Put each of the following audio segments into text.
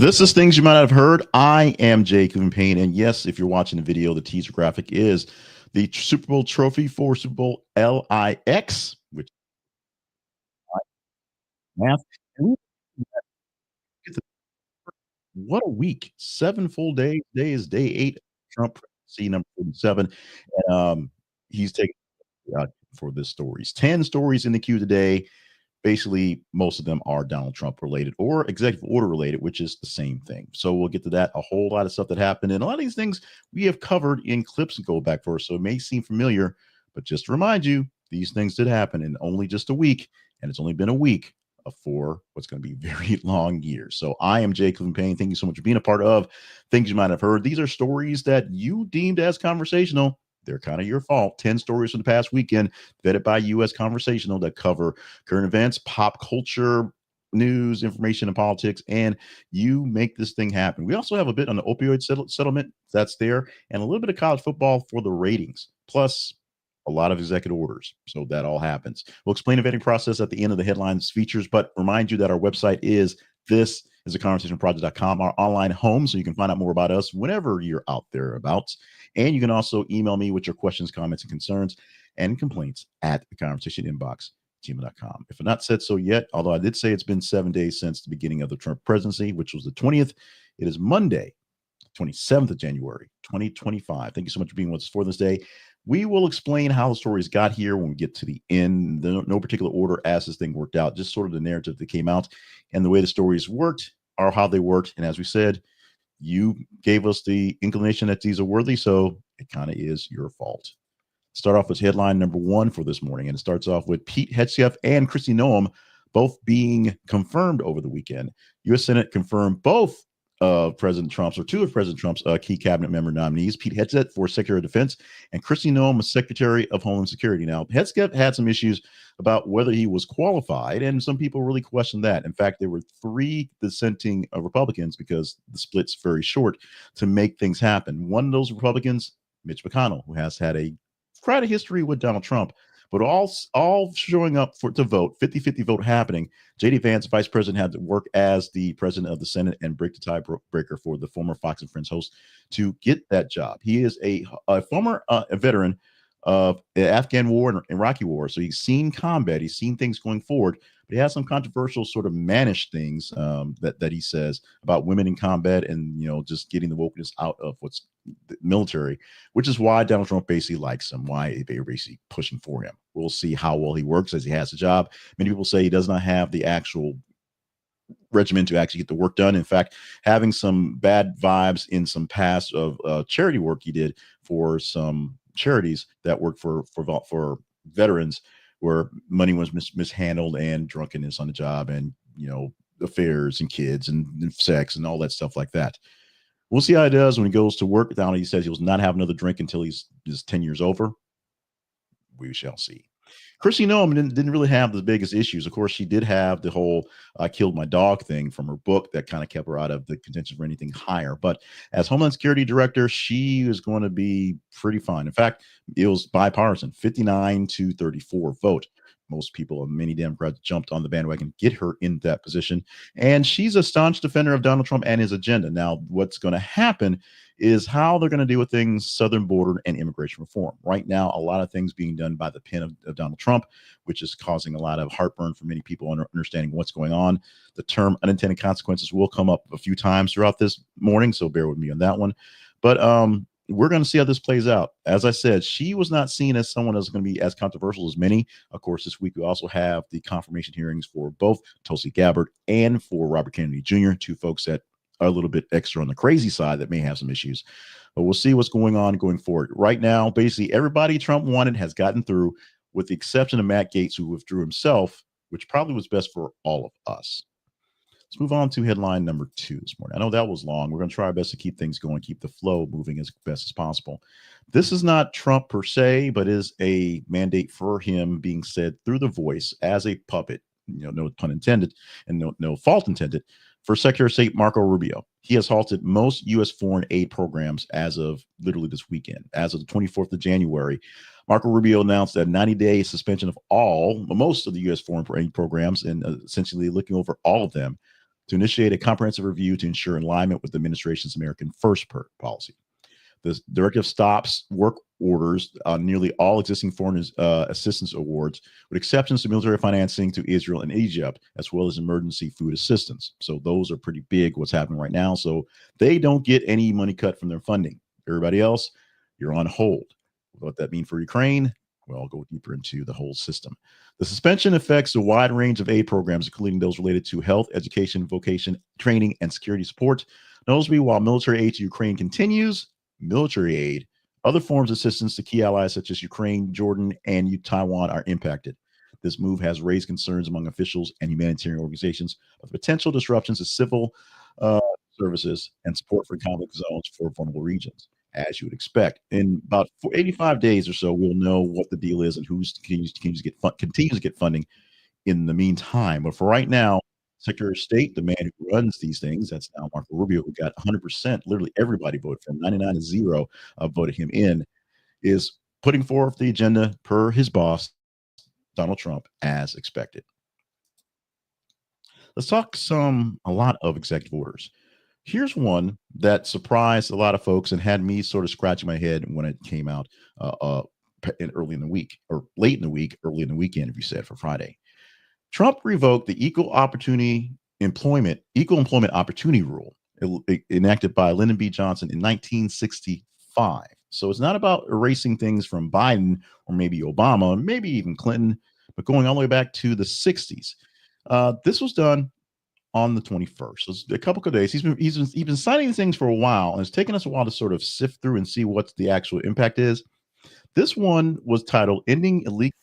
This is Things You Might Not Have Heard. I am Jay Cleveland Payne. And yes, if you're watching the video, the teaser graphic is the Super Bowl trophy for Super Bowl LIX, which math. And what a week. 7 full days. Today is day 8. Trump presidency number 47. And he's taking for this stories. 10 stories in the queue today. Basically, most of them are Donald Trump related or executive order related, which is the same thing. So we'll get to that. A whole lot of stuff that happened. And a lot of these things we have covered in clips and go back for. So it may seem familiar, but just to remind you, these things did happen in only just a week. And it's only been a week for what's going to be very long years. So I am Jay Cleveland Payne. Thank you so much for being a part of Things You Might Have Heard. These are stories that you deemed as conversational. They're kind of your fault. 10 stories from the past weekend vetted by U.S. Conversational that cover current events, pop culture, news, information, and politics, and you make this thing happen. We also have a bit on the opioid settlement that's there, and a little bit of college football for the ratings, plus a lot of executive orders. So that all happens. We'll explain the vetting process at the end of the headlines features, but remind you that our website is a conversationproject.com, our online home, so you can find out more about us whenever you're out there about. And you can also email me with your questions, comments, and concerns and complaints at the conversation inbox gmail.com. If I'm not said so yet, although I did say it's been 7 days since the beginning of the Trump presidency, which was the 20th, it is Monday, 27th of January, 2025. Thank you so much for being with us for this day. We will explain how the stories got here when we get to the end. No particular order as this thing worked out, just sort of the narrative that came out and the way the stories worked or how they worked. And as we said, you gave us the inclination that these are worthy, so it kind of is your fault. Start off with headline number 1 for this morning, and it starts off with Pete Hegseth and Kristi Noem both being confirmed over the weekend. U.S. Senate confirmed both President Trump's or 2 of President Trump's key cabinet member nominees, Pete Hegseth for Secretary of Defense and Kristi Noem as Secretary of Homeland Security. Now, Hegseth had some issues about whether he was qualified, and some people really questioned that. In fact, there were 3 dissenting Republicans, because the split's very short, to make things happen. One of those Republicans, Mitch McConnell, who has had quite a history with Donald Trump, but all showing up to vote, 50-50 vote happening. J.D. Vance, vice president, had to work as the president of the Senate and break the tiebreaker for the former Fox and Friends host to get that job. He is a former veteran of the Afghan war and Iraqi war, so he's seen combat, he's seen things going forward, but he has some controversial sort of mannish things that he says about women in combat and, just getting the wokeness out of what's the military, which is why Donald Trump basically likes him, why they're basically pushing for him. We'll see how well he works as he has a job. Many people say he does not have the actual regimen to actually get the work done. In fact, having some bad vibes in some past of charity work he did for some charities that work for veterans, where money was mishandled and drunkenness on the job, and affairs and kids and sex and all that stuff like that. We'll see how he does when he goes to work. Down, he says he will not have another drink until he's 10 years over. We shall see. Kristi Noem didn't really have the biggest issues. Of course, she did have the whole "I killed my dog" thing from her book that kind of kept her out of the contention for anything higher. But as Homeland Security Director, she is going to be pretty fine. In fact, it was bipartisan, 59-34 vote. Most people, many Democrats, jumped on the bandwagon to get her in that position. And she's a staunch defender of Donald Trump and his agenda. Now, what's going to happen is how they're going to deal with things, southern border and immigration reform. Right now, a lot of things being done by the pen of Donald Trump, which is causing a lot of heartburn for many people understanding what's going on. The term unintended consequences will come up a few times throughout this morning, so bear with me on that one. But we're going to see how this plays out. As I said, she was not seen as someone that's going to be as controversial as many. Of course, this week we also have the confirmation hearings for both Tulsi Gabbard and for Robert Kennedy Jr., 2 folks that are a little bit extra on the crazy side that may have some issues. But we'll see what's going on going forward. Right now, basically everybody Trump wanted has gotten through, with the exception of Matt Gaetz, who withdrew himself, which probably was best for all of us. Let's move on to headline number 2 this morning. I know that was long. We're going to try our best to keep things going, keep the flow moving as best as possible. This is not Trump per se, but is a mandate for him being said through the voice as a puppet, no pun intended and no fault intended, for Secretary of State Marco Rubio. He has halted most U.S. foreign aid programs as of literally this weekend. As of the 24th of January, Marco Rubio announced a 90-day suspension of most of the U.S. foreign aid programs, and essentially looking over all of them to initiate a comprehensive review to ensure alignment with the administration's American First policy. The directive stops work orders on nearly all existing foreign assistance awards, with exceptions to military financing to Israel and Egypt, as well as emergency food assistance. So those are pretty big, what's happening right now. So they don't get any money cut from their funding. Everybody else, you're on hold. What that mean for Ukraine? Well, I'll go deeper into the whole system. The suspension affects a wide range of aid programs, including those related to health, education, vocation, training, and security support. Notably, while military aid to Ukraine continues, military aid, other forms of assistance to key allies such as Ukraine, Jordan, and Taiwan are impacted. This move has raised concerns among officials and humanitarian organizations of potential disruptions to civil services and support for conflict zones for vulnerable regions, as you would expect. In about 85 days or so, we'll know what the deal is and who continues to get funding in the meantime. But for right now, Secretary of State, the man who runs these things, that's now Marco Rubio, who got 100%, literally everybody voted for him, 99 to 0 voted him in, is putting forth the agenda per his boss, Donald Trump, as expected. Let's talk a lot of executive orders. Here's one that surprised a lot of folks and had me sort of scratching my head when it came out early in the week, or late in the week, early in the weekend, if you said, for Friday. Trump revoked the equal employment opportunity rule enacted by Lyndon B. Johnson in 1965. So it's not about erasing things from Biden or maybe Obama or maybe even Clinton, but going all the way back to the 60s. This was done on the 21st. So it's a couple of days. He's been signing these things for a while, and it's taken us a while to sort of sift through and see what the actual impact is. This one was titled "Ending Illegal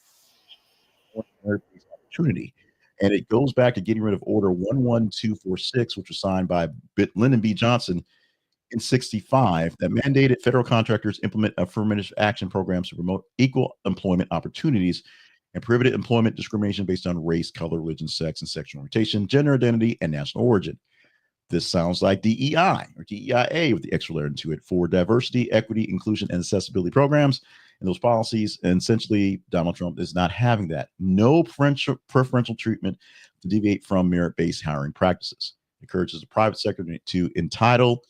Opportunity," and it goes back to getting rid of Order 11246, which was signed by Lyndon B. Johnson in 65, that mandated federal contractors implement affirmative action programs to promote equal employment opportunities and prohibited employment discrimination based on race, color, religion, sex, and sexual orientation, gender identity, and national origin. This sounds like DEI or DEIA with the extra layer into it for diversity, equity, inclusion, and accessibility programs and those policies. And essentially, Donald Trump is not having that. No preferential treatment to deviate from merit-based hiring practices. It encourages the private sector to entitle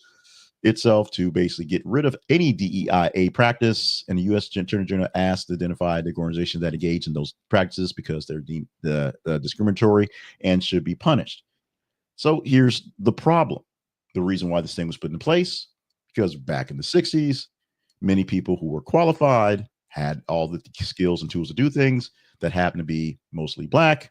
itself to basically get rid of any DEIA practice, and the U.S. Attorney General asked to identify the organizations that engage in those practices because they're deemed discriminatory and should be punished. So here's the problem. The reason why this thing was put in place, because back in the 60s, many people who were qualified had all the skills and tools to do things that happened to be mostly black,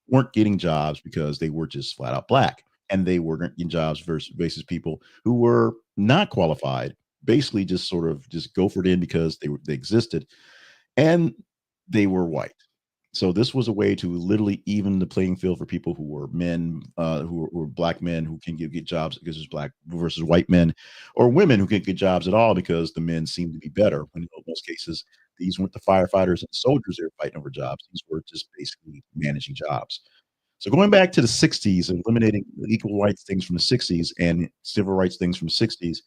weren't getting jobs because they were just flat out black. And they were getting jobs versus people who were not qualified, basically just sort of just gophered in because they existed, and they were white. So this was a way to literally even the playing field for people who were men, who were black men who can get jobs because it's black versus white men, or women who can't get jobs at all because the men seem to be better. When in most cases, these weren't the firefighters and soldiers they were fighting over jobs. These were just basically managing jobs. So going back to the 60s and eliminating equal rights things from the 60s and civil rights things from the 60s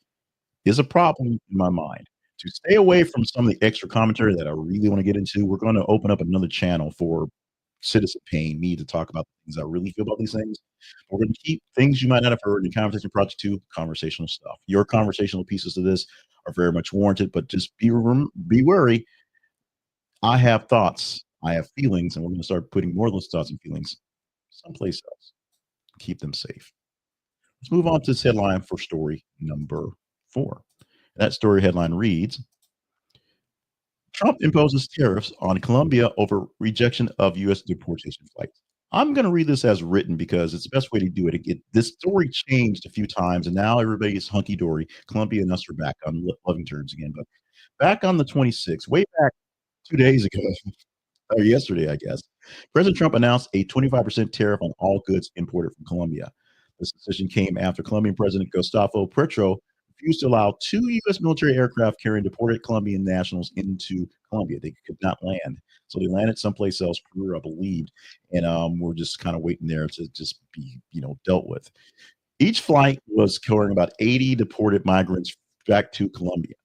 is a problem in my mind. To stay away from some of the extra commentary that I really want to get into, we're going to open up another channel for citizen paying me to talk about the things I really feel about these things. We're going to keep things you might not have heard in Conversation Project 2, conversational stuff. Your conversational pieces of this are very much warranted, but just be wary. I have thoughts, I have feelings, and we're going to start putting more of those thoughts and feelings someplace else. Keep them safe. Let's move on to this headline for story number 4. That story headline reads, Trump imposes tariffs on Colombia over rejection of U.S. deportation flights. I'm going to read this as written because it's the best way to do it. This story changed a few times, and now everybody's hunky-dory. Colombia and us are back on loving terms again. But back on the 26th, way back 2 days ago, or yesterday, I guess, President Trump announced a 25% tariff on all goods imported from Colombia. This decision came after Colombian President Gustavo Petro refused to allow 2 U.S. military aircraft carrying deported Colombian nationals into Colombia. They could not land. So they landed someplace else, Peru, I believe. And we're just kind of waiting there to just be, dealt with. Each flight was carrying about 80 deported migrants back to Colombia.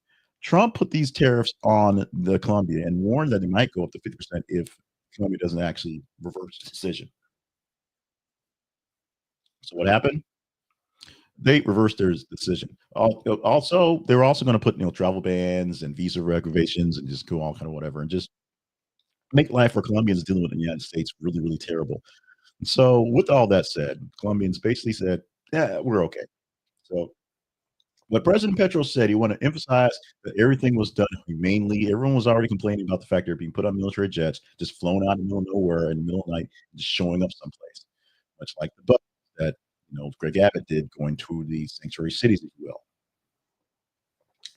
Trump put these tariffs on the Colombia and warned that they might go up to 50% if Colombia doesn't actually reverse its decision. So what happened? They reversed their decision. Also, they were also going to put travel bans and visa reservations and just go all kind of whatever and just make life for Colombians dealing with the United States really, really terrible. So, with all that said, Colombians basically said, "Yeah, we're okay." So, what President Petro said, he wanted to emphasize that everything was done humanely. Everyone was already complaining about the fact they're being put on military jets, just flown out in the middle of nowhere in the middle of the night, just showing up someplace, much like the bus that Greg Abbott did going to the sanctuary cities, if you will.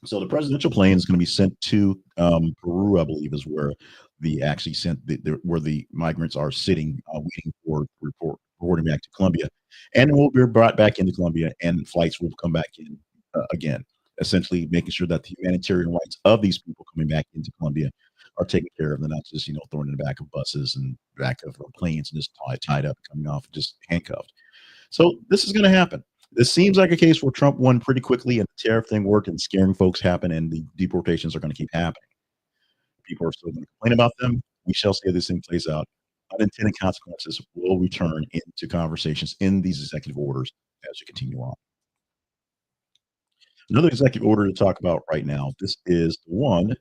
So the presidential plane is going to be sent to Peru, I believe, is where the actually sent where the migrants are sitting, waiting for reporting back to Colombia, and will be brought back into Colombia, and flights will come back in again, essentially making sure that the humanitarian rights of these people coming back into Colombia are taken care of. They're not just thrown in the back of buses and back of planes and just tied up, coming off, just handcuffed. So this is going to happen. This seems like a case where Trump won pretty quickly and the tariff thing worked and scaring folks happen and the deportations are going to keep happening. People are still going to complain about them. We shall see how this thing plays out. Unintended consequences will return into conversations in these executive orders as we continue on. Another executive order to talk about right now. This is the one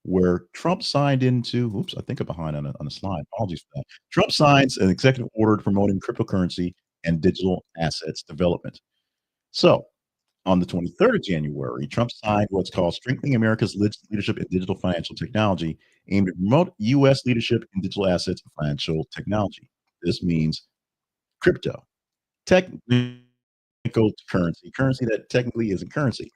where Trump signed into. Oops, I think I'm behind on a slide. Apologies for that. Trump signs an executive order promoting cryptocurrency and digital assets development. So, on the 23rd of January, Trump signed what's called Strengthening America's Leadership in Digital Financial Technology, aimed at promote U.S. leadership in digital assets and financial technology. This means crypto, technical currency that technically isn't currency.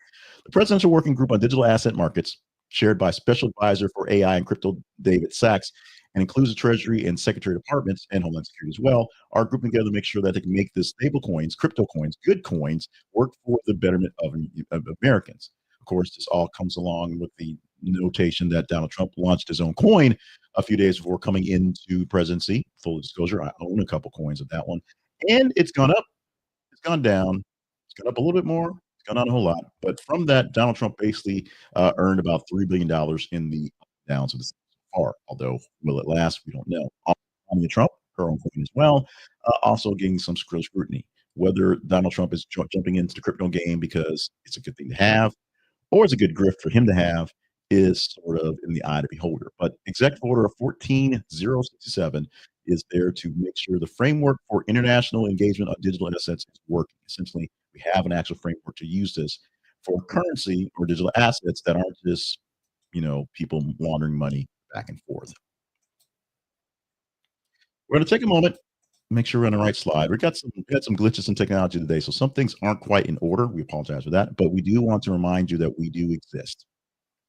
The Presidential Working Group on Digital Asset Markets, chaired by Special Advisor for AI and Crypto David Sachs, and includes the Treasury and Secretary of Departments and Homeland Security as well, are grouping together to make sure that they can make the stable coins, crypto coins, good coins, work for the betterment of Americans. Of course, this all comes along with the notation that Donald Trump launched his own coin a few days before coming into presidency. Full disclosure, I own a couple coins of that one. And it's gone up, it's gone down, it's gone up a little bit more, it's gone down a whole lot. But from that, Donald Trump basically earned about $3 billion in the downs of the so far. Although, will it last? We don't know. Melania Trump, her own coin as well, also getting some scrutiny. Whether Donald Trump is jumping into the crypto game because it's a good thing to have, or it's a good grift for him to have, is sort of in the eye of the beholder. But Executive Order 14067 is there to make sure the framework for international engagement on digital assets is working. Essentially, we have an actual framework to use this for currency or digital assets that aren't just people laundering money back and forth. We're going to take a moment, make sure we're on the right slide. We got some glitches in technology today, so some things aren't quite in order. We apologize for that, but we do want to remind you that we do exist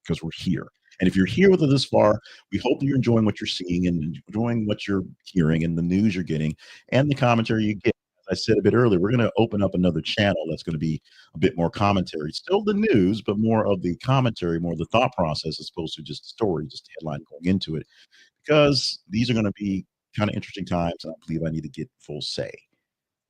because we're here. And if you're here with us this far, we hope that you're enjoying what you're seeing and enjoying what you're hearing and the news you're getting and the commentary you get. As I said a bit earlier, we're going to open up another channel that's going to be a bit more commentary. Still the news, but more of the commentary, more of the thought process as opposed to just the story, just the headline going into it. Because these are going to be kind of interesting times, and I believe I need to get full say.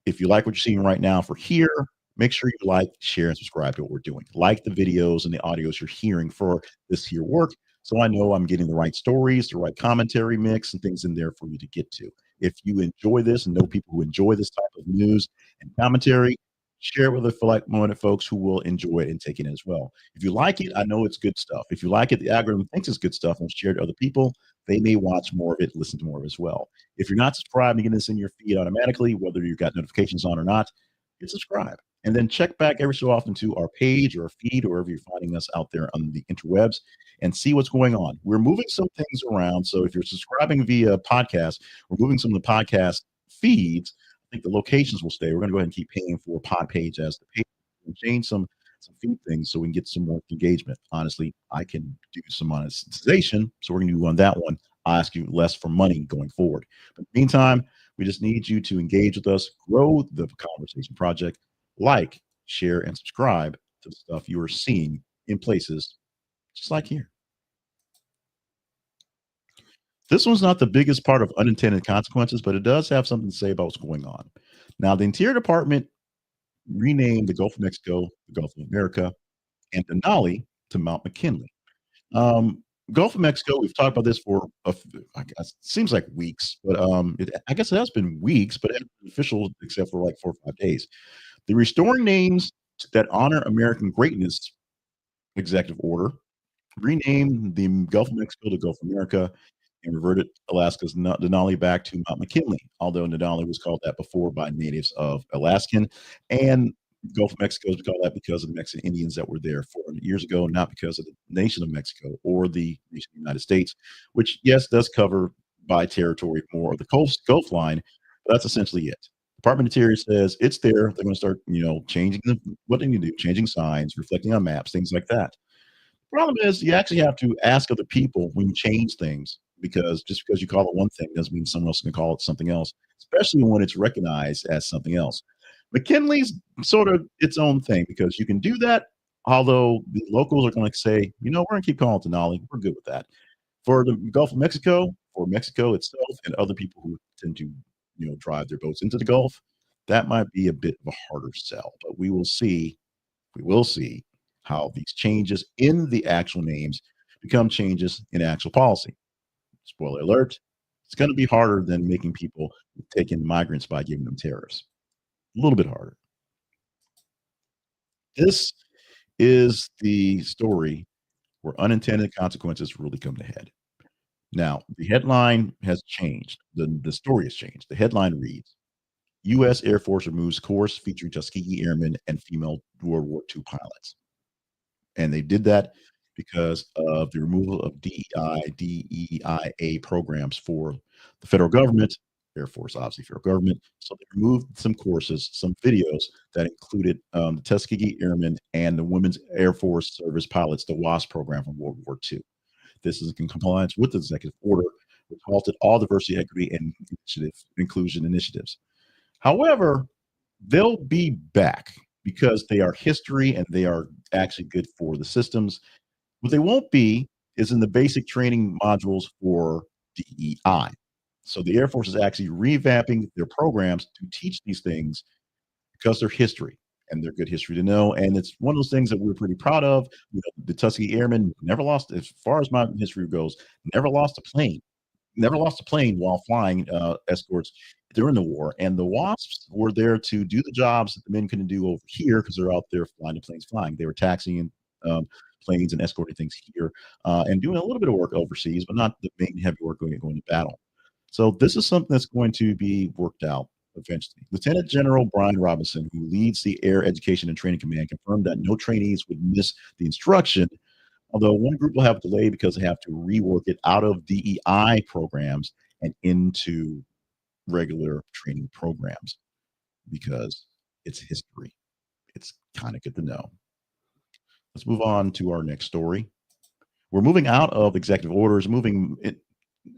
If you like what you're seeing right now for here, make sure you like, share, and subscribe to what we're doing. Like the videos and the audios you're hearing for this here work, so I know I'm getting the right stories, the right commentary mix, and things in there for you to get to. If you enjoy this and know people who enjoy this type of news and commentary, share it with the like-minded folks who will enjoy it and take it in as well. If you like it, I know it's good stuff. If you like it, the algorithm thinks it's good stuff and share it to other people. They may watch more of it, listen to more of it as well. If you're not subscribed and getting this in your feed automatically, whether you've got notifications on or not, hit subscribe. And then check back every so often to our page or our feed or wherever you're finding us out there on the interwebs and see what's going on. We're moving some things around. So if you're subscribing via podcast, we're moving some of the podcast feeds. I think the locations will stay. We're going to go ahead and keep paying for pod page as the page and change some feed things so we can get some more engagement. Honestly, I can do some monetization. So we're going to do on that one. I'll ask you less for money going forward. But in the meantime, we just need you to engage with us, grow the conversation project, like, share, and subscribe to the stuff you are seeing in places just like here. This one's not the biggest part of unintended consequences, but it does have something to say about what's going on. Now, the Interior Department renamed the Gulf of Mexico the Gulf of America and Denali to Mount McKinley. Gulf of Mexico, we've talked about this for I guess, seems like weeks, but I guess it has been weeks, but it hasn't been official except for like 4 or 5 days. The Restoring Names that Honor American Greatness executive order renamed the Gulf of Mexico to Gulf of America and reverted Alaska's Denali back to Mount McKinley, although Denali was called that before by natives of Alaskan. And Gulf of Mexico is called that because of the Mexican Indians that were there 400 years ago, not because of the nation of Mexico or the nation of the United States, which, yes, does cover by territory more of the Gulf line, but that's essentially it. Department of Interior says it's there. They're going to start, changing what they need to do, changing signs, reflecting on maps, things like that. Problem is, you actually have to ask other people when you change things because just because you call it one thing doesn't mean someone else can call it something else, especially when it's recognized as something else. McKinley's sort of its own thing because you can do that, although the locals are going to say, we're going to keep calling it Denali. We're good with that. For the Gulf of Mexico, for Mexico itself and other people who tend to, drive their boats into the Gulf, that might be a bit of a harder sell, but we will see how these changes in the actual names become changes in actual policy. Spoiler alert, it's going to be harder than making people take in migrants by giving them tariffs. A little bit harder. This is the story where unintended consequences really come to head. Now, the headline has changed. The story has changed. The headline reads U.S. Air Force removes course featuring Tuskegee Airmen and female World War II pilots. And they did that because of the removal of DEIA programs for the federal government, Air Force, obviously federal government. So they removed some courses, some videos that included the Tuskegee Airmen and the Women's Air Force Service pilots, the WASP program from World War II. This is in compliance with the executive order, which halted all diversity, equity, and inclusion initiatives. However, they'll be back because they are history and they are actually good for the systems. What they won't be is in the basic training modules for DEI. So the Air Force is actually revamping their programs to teach these things because they're history and they're good history to know. And it's one of those things that we're pretty proud of. The Tuskegee Airmen never lost, as far as my history goes, never lost a plane while flying escorts during the war. And the WASPs were there to do the jobs that the men couldn't do over here because they're out there flying the planes flying. They were taxiing planes and escorting things here and doing a little bit of work overseas, but not the main heavy work going to battle. So this is something that's going to be worked out eventually. Lieutenant General Brian Robinson, who leads the Air Education and Training Command, confirmed that no trainees would miss the instruction, although one group will have a delay because they have to rework it out of DEI programs and into regular training programs because it's history. It's kind of good to know. Let's move on to our next story. We're moving out of executive orders, moving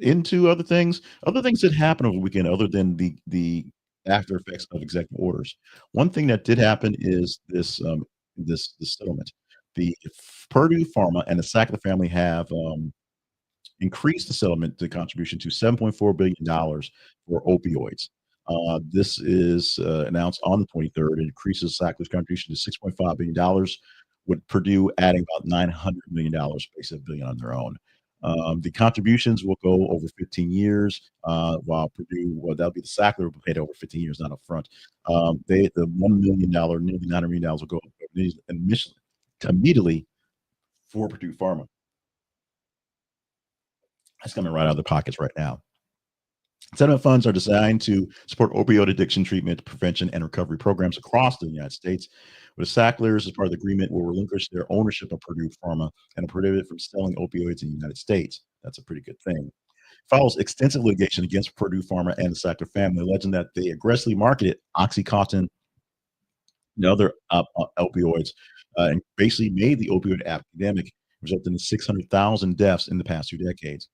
into other things that happened over the weekend, other than the after effects of executive orders. One thing that did happen is this settlement. The Purdue Pharma and the Sackler family have increased the settlement, the contribution to $7.4 billion for opioids. This is announced on the 23rd. It increases Sackler's contribution to $6.5 billion, with Purdue adding about $900 million, basically $1 billion on their own. The contributions will go over 15 years, while Purdue, that'll be the Sackler will be paid over 15 years, not upfront. The $1 million, nearly $900 million will go immediately for Purdue Pharma. That's coming right out of the pockets right now. Settlement funds are designed to support opioid addiction treatment, prevention, and recovery programs across the United States. With Sacklers, as part of the agreement, will relinquish their ownership of Purdue Pharma and are prohibited from selling opioids in the United States. That's a pretty good thing. Follows extensive litigation against Purdue Pharma and the Sackler family, alleging that they aggressively marketed OxyContin and other opioids and basically made the opioid epidemic, resulting in 600,000 deaths in the past 2 decades.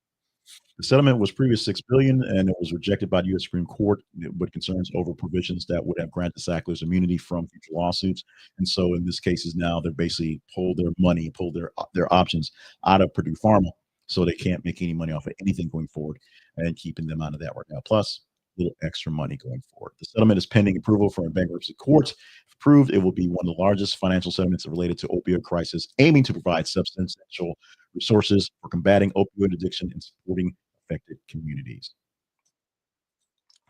The settlement was previously $6 billion, and it was rejected by the U.S. Supreme Court with concerns over provisions that would have granted Sackler's immunity from future lawsuits. And so, in this case, is now they're basically pulled their options out of Purdue Pharma, so they can't make any money off of anything going forward, and keeping them out of that right now. Plus, a little extra money going forward. The settlement is pending approval from a bankruptcy court. If approved, it will be one of the largest financial settlements related to opioid crisis, aiming to provide substantial resources for combating opioid addiction and supporting affected communities.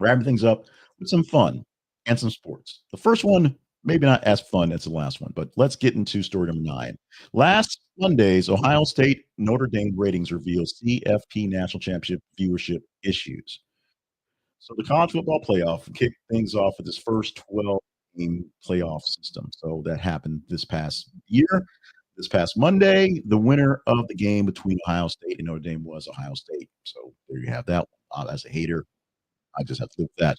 Wrapping things up with some fun and some sports. The first one, maybe not as fun as the last one, but let's get into story number 9. Last Monday's Ohio State Notre Dame ratings reveal CFP national championship viewership issues. So the college football playoff kicked things off with this first 12 game playoff system. So that happened this past year. This past Monday, the winner of the game between Ohio State and Notre Dame was Ohio State. So there you have that. As a hater, I just have to live with that.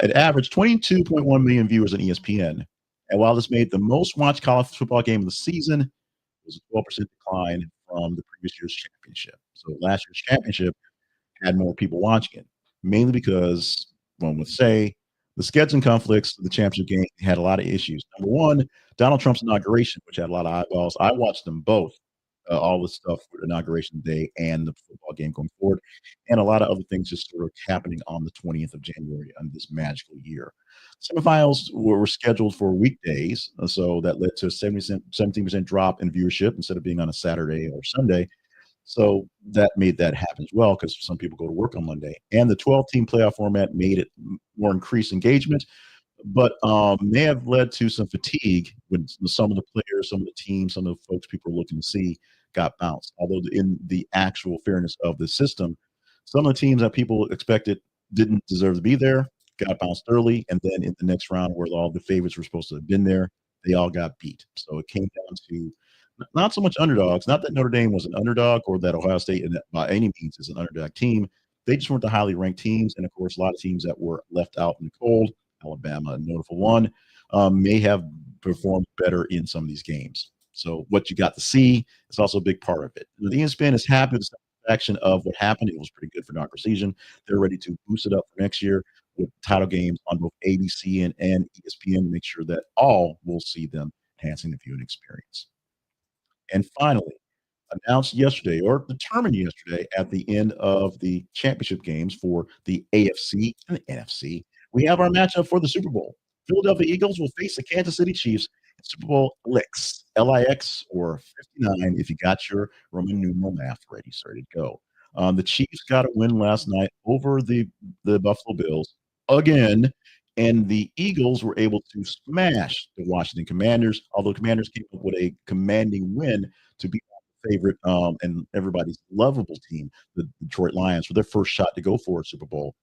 It averaged 22.1 million viewers on ESPN. And while this made the most watched college football game of the season, it was a 12% decline from the previous year's championship. So last year's championship had more people watching it, mainly because one would say the scheduling conflicts of the championship game had a lot of issues. Number one, Donald Trump's inauguration, which had a lot of eyeballs. I watched them both, all the stuff for inauguration day and the football game going forward, and a lot of other things just sort of happening on the 20th of January on this magical year. Semifinals were scheduled for weekdays, so that led to a 17% drop in viewership instead of being on a Saturday or Sunday. So that made that happen as well because some people go to work on Monday. And the 12-team playoff format made it more increased engagement, but may have led to some fatigue when some of the players, some of the teams, some of the folks people are looking to see got bounced. Although in the actual fairness of the system, some of the teams that people expected didn't deserve to be there got bounced early, and then in the next round where all the favorites were supposed to have been there, they all got beat. So it came down to not so much underdogs. Not that Notre Dame was an underdog or that Ohio State by any means is an underdog team. They just weren't the highly ranked teams. And of course, a lot of teams that were left out in the cold, Alabama, notable one, may have performed better in some of these games. So what you got to see is also a big part of it. The ESPN is happy with the satisfaction of what happened. It was pretty good for inaugural season. They're ready to boost it up for next year with title games on both ABC and ESPN to make sure that all will see them enhancing the viewing experience. And finally, announced yesterday or determined yesterday at the end of the championship games for the AFC and the NFC, we have our matchup for the Super Bowl. Philadelphia Eagles will face the Kansas City Chiefs in Super Bowl LIX, LIX, or 59 if you got your Roman numeral math ready, ready to go. The Chiefs got a win last night over the Buffalo Bills again, and the Eagles were able to smash the Washington Commanders, although Commanders came up with a commanding win to beat the favorite and everybody's lovable team, the Detroit Lions, for their first shot to go for a Super Bowl.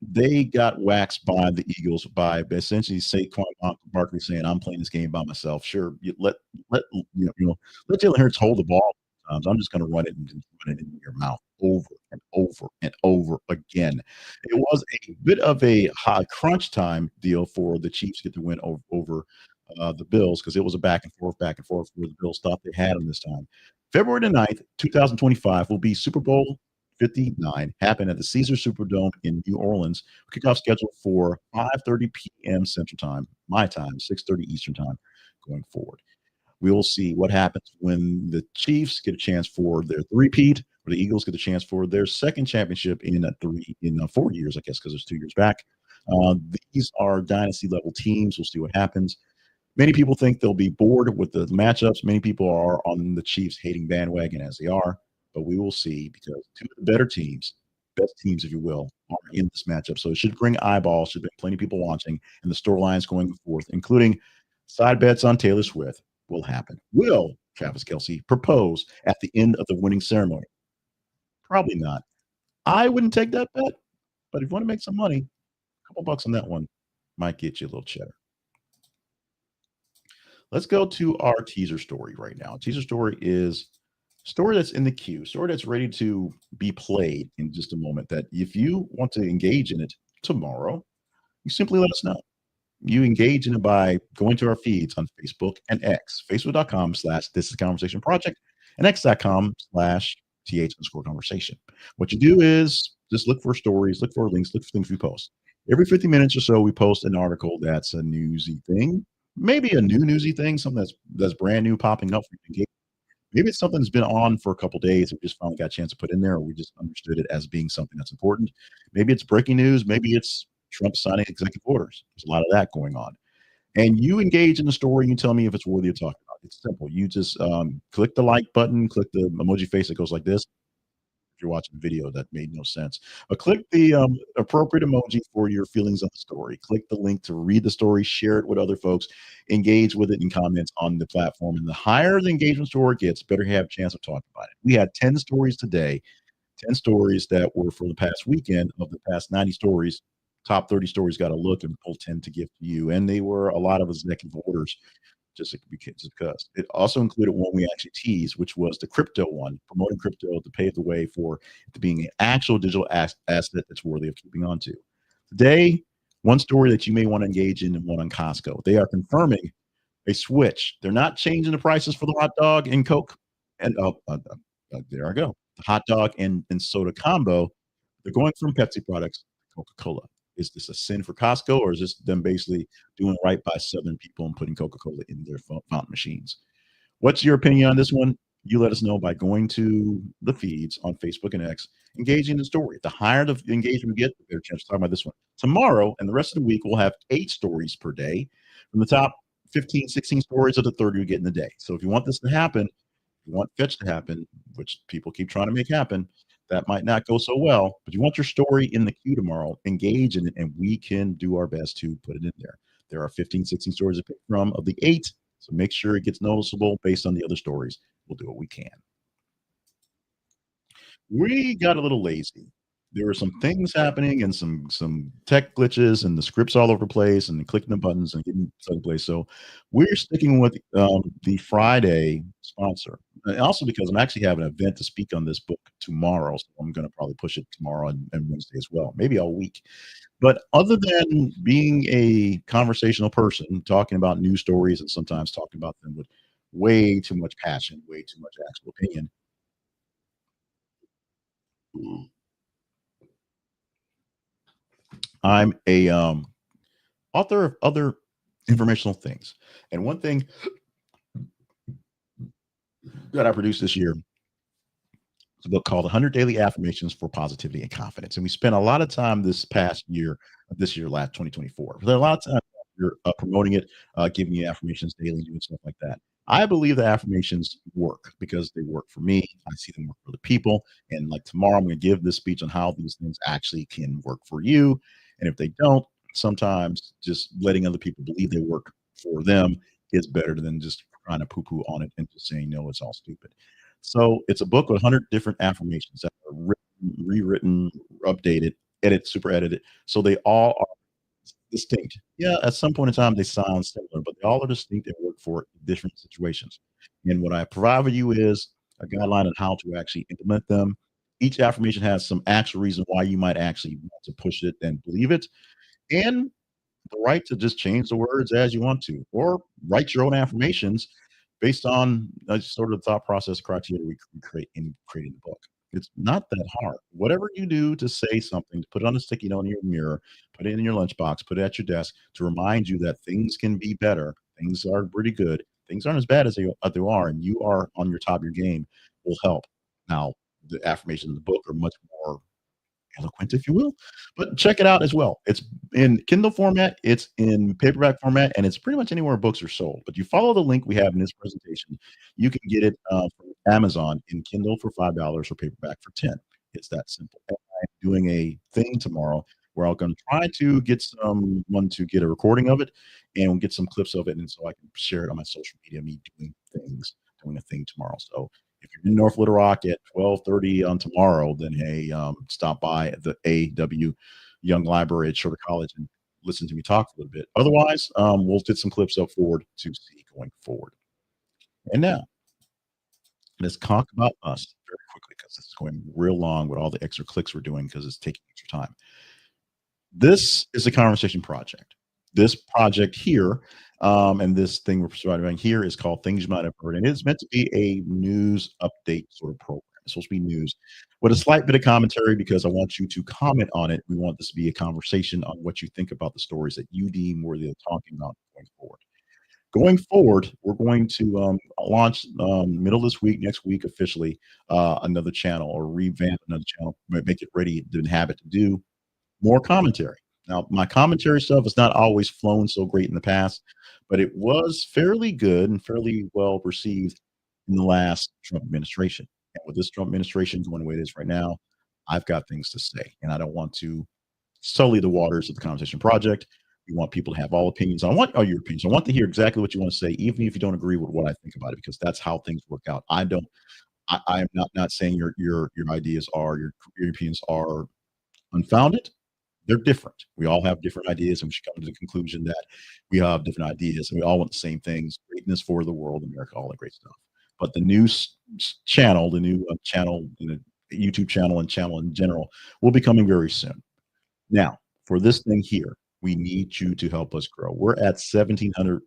They got waxed by the Eagles by essentially Saquon Barkley saying, "I'm playing this game by myself." Sure, let let Jalen Hurts hold the ball. I'm just going to run it and run it in your mouth over and over and over again. It was a bit of a high crunch time deal for the Chiefs to get the win over the Bills because it was a back and forth where the Bills thought they had them this time. February the 9th, 2025 will be Super Bowl 59 happen at the Caesars Superdome in New Orleans. Kickoff scheduled for 5:30 p.m. Central Time, my time, 6:30 Eastern Time going forward. We will see what happens when the Chiefs get a chance for their three-peat, or the Eagles get a chance for their second championship in 4 years, I guess, because it's 2 years back. These are dynasty-level teams. We'll see what happens. Many people think they'll be bored with the matchups. Many people are on the Chiefs hating bandwagon as they are, but we will see because two of the better teams, best teams, if you will, are in this matchup. So it should bring eyeballs, should bring plenty of people watching, and the storylines going forth, including side bets on Taylor Swift will happen. Will Travis Kelce propose at the end of the winning ceremony? Probably not. I wouldn't take that bet, but if you want to make some money, a couple bucks on that one might get you a little cheddar. Let's go to our teaser story right now. Teaser story is a story that's in the queue, story that's ready to be played in just a moment. That if you want to engage in it tomorrow, you simply let us know. You engage in it by going to our feeds on Facebook and X, facebook.com/This Is Conversation Project and x.com/th_conversation. What you do is just look for stories, look for links, look for things we post. Every 50 minutes or so, we post an article that's a newsy thing, maybe a new newsy thing, something that's brand new popping up. Maybe it's something that's been on for a couple days. We just finally got a chance to put in there, or we just understood it as being something that's important. Maybe it's breaking news. Maybe it's Trump signing executive orders. There's a lot of that going on. And you engage in the story. You tell me if it's worthy of talking about. It's simple. You just click the like button, click the emoji face that goes like this. If you're watching a video, that made no sense. Click the appropriate emoji for your feelings on the story. Click the link to read the story, share it with other folks, engage with it in comments on the platform. And the higher the engagement score gets, better you have a chance of talking about it. We had 10 stories today, 10 stories that were for the past weekend. Of the past 90 stories, top 30 stories got a look and pull 10 to give to you. And they were a lot of executive orders just because. It also included one we actually teased, which was the crypto one, promoting crypto to pave the way for it to being an actual digital asset that's worthy of keeping on to. Today, one story that you may want to engage in and one on Costco. They are confirming a switch. They're not changing the prices for the hot dog and Coke. And there I go. The hot dog and soda combo. They're going from Pepsi products to Coca-Cola. Is this a sin for Costco, or is this them basically doing right by Southern people and putting Coca-Cola in their fountain machines? What's your opinion on this one? You let us know by going to the feeds on Facebook and X, engaging the story. The higher the engagement we get, the better chance to talk about this one. Tomorrow and the rest of the week, we'll have 8 stories per day from the top 15, 16 stories of the 30 we get in the day. So if you want this to happen, if you want Fetch to happen, which people keep trying to make happen, that might not go so well, but you want your story in the queue tomorrow, engage in it, and we can do our best to put it in there. There are 15, 16 stories to pick from of the 8, so make sure it gets noticeable based on the other stories. We'll do what we can. We got a little lazy. There were some things happening and some tech glitches and the scripts all over the place and clicking the buttons and getting someplace. So we're sticking with the Friday sponsor. And also because I'm actually having an event to speak on this book tomorrow. So I'm going to probably push it tomorrow and Wednesday as well, maybe all week. But other than being a conversational person, talking about news stories and sometimes talking about them with way too much passion, way too much actual opinion, I'm a author of other informational things. And one thing that I produced this year is a book called 100 Daily Affirmations for Positivity and Confidence. And we spent a lot of time this past year, last 2024. A lot of time you're promoting it, giving you affirmations daily, doing stuff like that. I believe the affirmations work because they work for me. I see them work for the people. And like tomorrow, I'm going to give this speech on how these things actually can work for you. And if they don't, sometimes just letting other people believe they work for them is better than just trying to poo-poo on it and just saying, no, it's all stupid. So it's a book with 100 different affirmations that are written, rewritten, updated, super edited. So they all are distinct. Yeah, at some point in time, they sound similar, but they all are distinct and work for different situations. And what I provide for you is a guideline on how to actually implement them. Each affirmation has some actual reason why you might actually want to push it and believe it, and the right to just change the words as you want to, or write your own affirmations based on sort of the thought process criteria we create in creating the book. It's not that hard. Whatever you do to say something, to put it on a sticky note in your mirror, put it in your lunchbox, put it at your desk to remind you that things can be better. Things are pretty good. Things aren't as bad as they are, and you are on your top of your game will help. Now, the affirmations in the book are much more eloquent, if you will. But check it out as well. It's in Kindle format, it's in paperback format, and it's pretty much anywhere books are sold. But you follow the link we have in this presentation, you can get it from Amazon in Kindle for $5 or paperback for 10. It's that simple. And I'm doing a thing tomorrow where I'm going to try to get someone to get a recording of it and we'll get some clips of it, and so I can share it on my social media. Me doing a thing tomorrow. So if you're in North Little Rock at 12:30 on tomorrow, then hey, stop by the AW Young Library at Shorter College and listen to me talk a little bit. Otherwise, we'll get some clips up forward to see going forward. And now, let's talk about us very quickly because this is going real long with all the extra clicks we're doing because it's taking extra time. This is a conversation project. This project here, and this thing we're providing here is called Things You Might Have Heard. And it's meant to be a news update sort of program. It's supposed to be news with a slight bit of commentary because I want you to comment on it. We want this to be a conversation on what you think about the stories that you deem worthy of talking about going forward. Going forward, we're going to launch middle of this week, next week officially, another channel or revamp another channel, make it ready to inhabit to do more commentary. Now, my commentary stuff has not always flown so great in the past, but it was fairly good and fairly well received in the last Trump administration. And with this Trump administration going the way it is right now, I've got things to say, and I don't want to sully the waters of the Conversation Project. We want people to have all opinions. I want all your opinions. I want to hear exactly what you want to say, even if you don't agree with what I think about it, because that's how things work out. I don't. I am not saying your ideas are your opinions are unfounded. They're different. We all have different ideas, and we should come to the conclusion that we have different ideas, and we all want the same things: greatness for the world, America, all that great stuff. But the new channel, the new channel, YouTube channel, and channel in general, will be coming very soon. Now, for this thing here, we need you to help us grow. We're at 1,700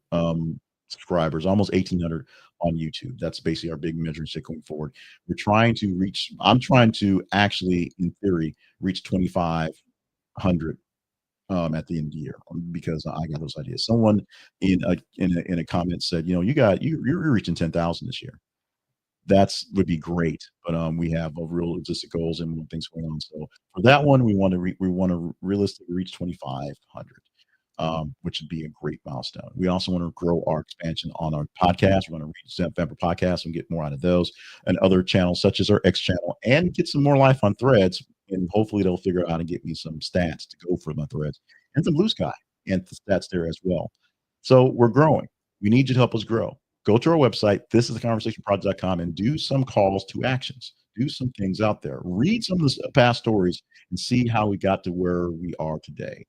subscribers, almost 1,800 on YouTube. That's basically our big measuring stick going forward. We're trying to reach. I'm trying to actually, in theory, reach 2,500 at the end of the year because I got those ideas. Someone in a comment said, you're reaching 10,000 this year. That's would be great, but we have real logistic goals and things going on. So for that one, we want to realistically reach 2,500, which would be a great milestone. We also want to grow our expansion on our podcast. We want to reach that Vapor podcast and get more out of those and other channels such as our X channel, and get some more life on Threads. And hopefully they'll figure out how to get me some stats to go for my Threads and some Blue Sky and the stats there as well. So we're growing. We need you to help us grow. Go to our website, thisistheconversationproject.com, and do some calls to actions. Do some things out there. Read some of the past stories and see how we got to where we are today.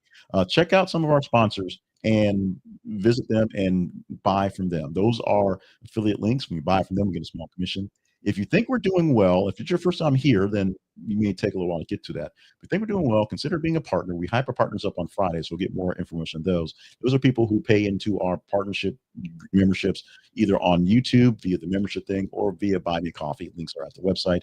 Check out some of our sponsors and visit them and buy from them. Those are affiliate links. When you buy from them, we get a small commission. If you think we're doing well, if it's your first time here, then you may take a little while to get to that. If you think we're doing well, consider being a partner. We hype our partners up on Fridays, so we'll get more information on those. Those are people who pay into our partnership memberships, either on YouTube via the membership thing or via Buy Me Coffee. Links are at the website.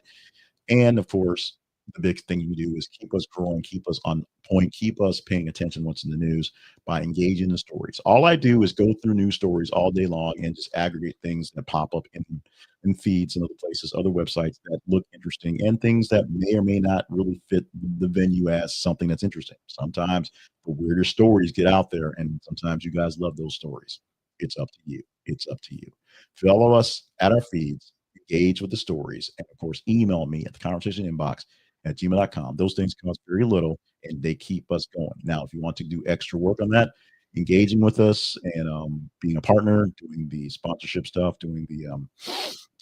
And of course, the big thing you do is keep us growing, keep us on point, keep us paying attention to what's in the news by engaging in stories. All I do is go through news stories all day long and just aggregate things that pop up in feeds and other places, other websites that look interesting, and things that may or may not really fit the venue as something that's interesting. Sometimes the weirder stories get out there, and sometimes you guys love those stories. It's up to you. It's up to you. Follow us at our feeds, engage with the stories, and of course, email me at the conversation inbox at gmail.com. Those things cost very little and they keep us going. Now, if you want to do extra work on that, engaging with us and being a partner, doing the sponsorship stuff, doing the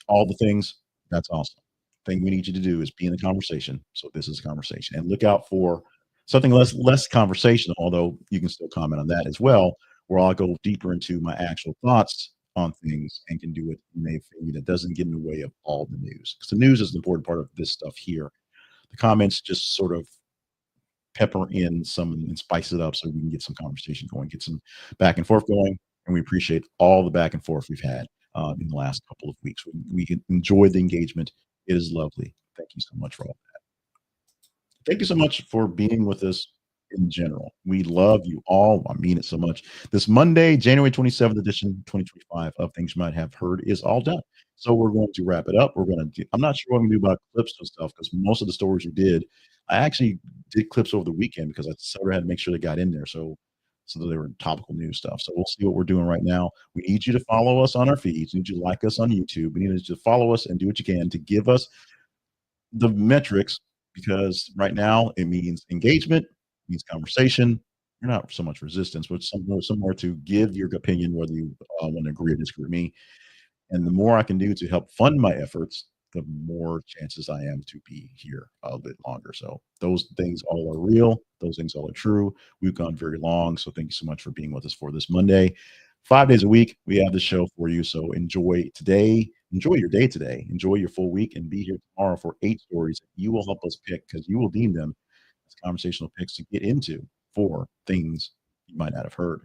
all the things, that's awesome. Thing we need you to do is be in the conversation. So this is a conversation, and look out for something less conversational, although you can still comment on that as well, where I'll go deeper into my actual thoughts on things and can do it in a way that doesn't get in the way of all the news. Because the news is an important part of this stuff here. The comments just sort of pepper in some and spice it up so we can get some conversation going, get some back and forth going. And we appreciate all the back and forth we've had in the last couple of weeks. We can enjoy the engagement. It is lovely. Thank you so much for all that. Thank you so much for being with us in general. We love you all. I mean it so much. This Monday, January 27th edition, 2025 of Things You Might Have Heard is all done. So we're going to wrap it up. I'm not sure what I'm going to do about clips and stuff, because most of the stories we did, I actually did clips over the weekend because I sort of had to make sure they got in there. So that they were topical news stuff. So we'll see what we're doing right now. We need you to follow us on our feeds. We need you to like us on YouTube. We need you to follow us and do what you can to give us the metrics, because right now it means engagement, it means conversation. You're not so much resistance, but somewhere to give your opinion, whether you want to agree or disagree with me. And the more I can do to help fund my efforts, the more chances I am to be here a bit longer. So those things all are real. Those things all are true. We've gone very long. So thank you so much for being with us for this Monday. 5 days a week, we have the show for you. So enjoy today. Enjoy your day today. Enjoy your full week, and be here tomorrow for 8 stories you will help us pick, because you will deem them as conversational picks to get into for things you might not have heard.